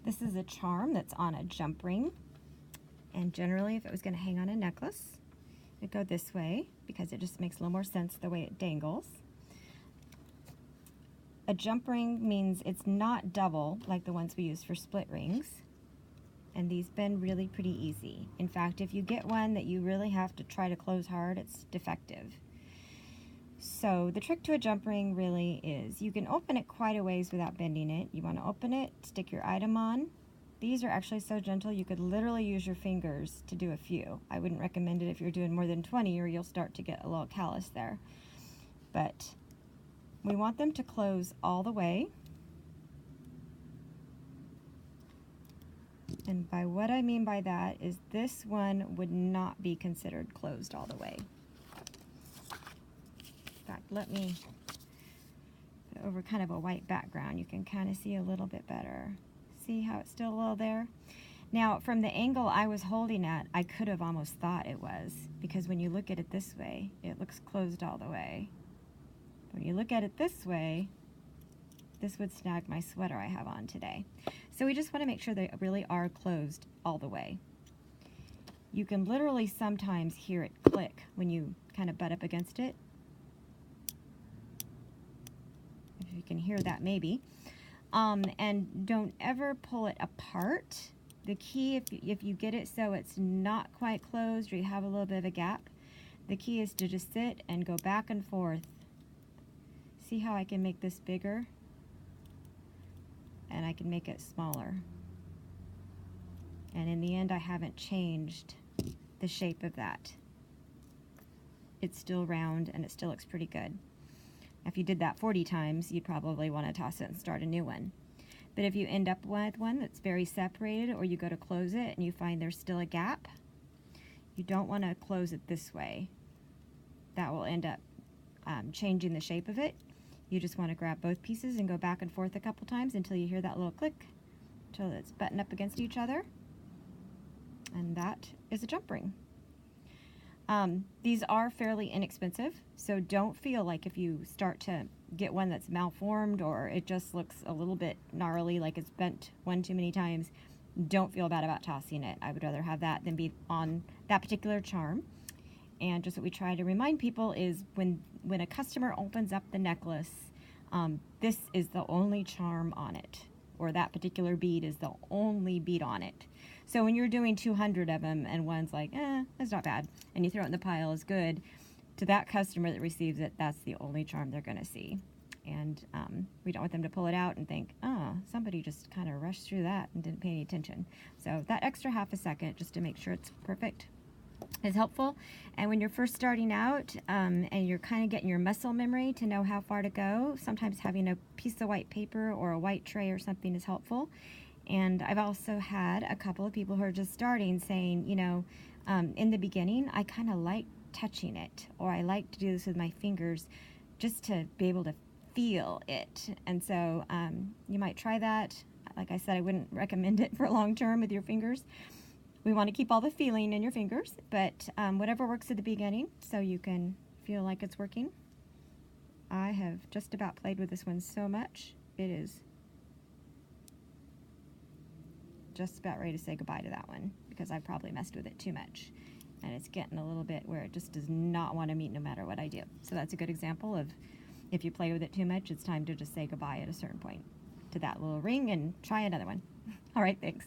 This is a charm that's on a jump ring. And generally, if it was going to hang on a necklace, it'd go this way because it just makes a little more sense the way it dangles. A jump ring means it's not double like the ones we use for split rings. And these bend really pretty easy. In fact, if you get one that you really have to try to close hard, it's defective. So the trick to a jump ring really is you can open it quite a ways without bending it. You want to open it, stick your item on. These are actually so gentle you could literally use your fingers to do a few. I wouldn't recommend it if you're doing more than 20 or you'll start to get a little callus there. But we want them to close all the way. And by what I mean by that is this one would not be considered closed all the way. In fact, let me put it over kind of a white background. You can kind of see a little bit better. See how it's still a little there? Now, from the angle I was holding at, I could have almost thought it was, because when you look at it this way, it looks closed all the way. When you look at it this way, this would snag my sweater I have on today. So we just want to make sure they really are closed all the way. You can literally sometimes hear it click when you kind of butt up against it. If you can hear that, maybe. And don't ever pull it apart. The key, if you get it so it's not quite closed or you have a little bit of a gap, the key is to just sit and go back and forth. See how I can make this bigger? And I can make it smaller. And in the end, I haven't changed the shape of that. It's still round and it still looks pretty good. If you did that 40 times, you'd probably want to toss it and start a new one. But if you end up with one that's very separated, or you go to close it and you find there's still a gap, you don't want to close it this way. That will end up changing the shape of it. You just want to grab both pieces and go back and forth a couple times until you hear that little click, until it's buttoned up against each other. And that is a jump ring. These are fairly inexpensive, so don't feel like if you start to get one that's malformed or it just looks a little bit gnarly, like it's bent one too many times, don't feel bad about tossing it. I would rather have that than be on that particular charm. And just what we try to remind people is when a customer opens up the necklace, this is the only charm on it, or that particular bead is the only bead on it. So when you're doing 200 of them and one's like, that's not bad, and you throw it in the pile as good, to that customer that receives it, that's the only charm they're going to see. And we don't want them to pull it out and think, somebody just kind of rushed through that and didn't pay any attention. So that extra half a second just to make sure it's perfect is helpful. And when you're first starting out and you're kind of getting your muscle memory to know how far to go, sometimes having a piece of white paper or a white tray or something is helpful. And I've also had a couple of people who are just starting saying, in the beginning, I kind of like touching it, or I like to do this with my fingers just to be able to feel it. And so you might try that. Like I said, I wouldn't recommend it for long term with your fingers. We want to keep all the feeling in your fingers, but whatever works at the beginning so you can feel like it's working. I have just about played with this one so much, it is just about ready to say goodbye to that one because I probably messed with it too much. And it's getting a little bit where it just does not want to meet no matter what I do. So that's a good example of if you play with it too much, it's time to just say goodbye at a certain point to that little ring and try another one. All right, thanks.